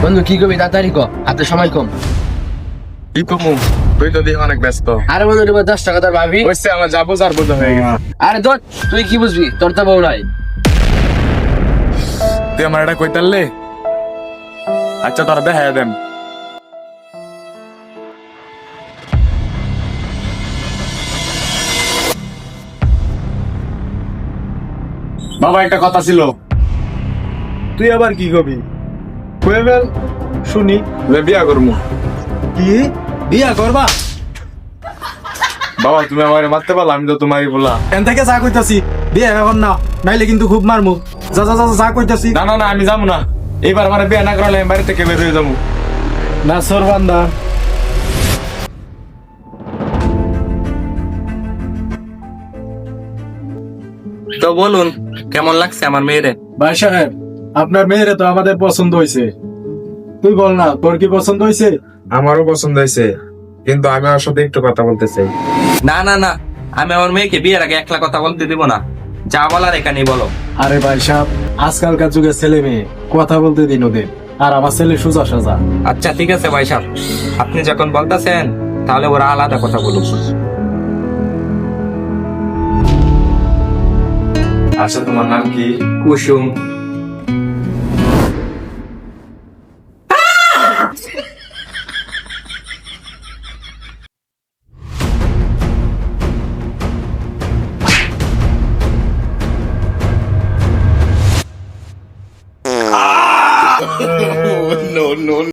বন্ধু কি করবি তাড়াতাড়ি কর, হাতে সময় কম। কি কমু, তুই তো দিয়ে অনেক ব্যস্ত। আরে বন্ধু এবার 10 টাকা তোর ভাবি। হচ্ছে আমার যাবো যার বোঝা হয়ে গেছে। আরে ধর, তুই কি বুঝবি, তোর তো বউ নাই। তুই আমার এটা কই তারলে? আচ্ছা তোর দেখা দেন। বাবা একটা কথা ছিল। তুই আবার কি কবি? কয়ে ফেল শুনি। বিয়া করবো। কি বিয়া করবা? বাবা তুমি আমার মারতে পারলা, আমি তো তোমারই বললাম। এন থেকে যা কইতাছি বিয়া এখন না, নাইলে কিন্তু খুব মারমু। যা যা যা যা কইতাছি। না না না আমি যাবো না, এইবার আমার বিয়া না করালে আমি বাড়ি থেকে বের হয়ে যাবো। না সরবান্দা। তো বলুন কেমন লাগছে আমার মেয়েরে? ভাই সাহেব, আপনার মেয়েরে তো আমাদের পছন্দ হয়েছে। তুই বল না, তোর কি পছন্দ হয়েছে? আমারও পছন্দ হয়েছে, কিন্তু আমি ওর সাথে একটু কথা বলতে চাই। না না না, আমি আমার মেয়েকে বিয়ের আগে একলা কথা বলতে দিব না। যা বলার এখানেই বলো। আরে ভাই সাহেব, আজকালকার যুগে ছেলে মেয়ে কথা বলতে দিন ওদের। আর আমার ছেলে সোজা সাজা। আচ্ছা ঠিক আছে ভাই সাহেব, আপনি যখন বলতেছেন তাহলে ওরা আলাদা কথা বলুক। আচ্ছা তোমার নাম কি? কুসুম।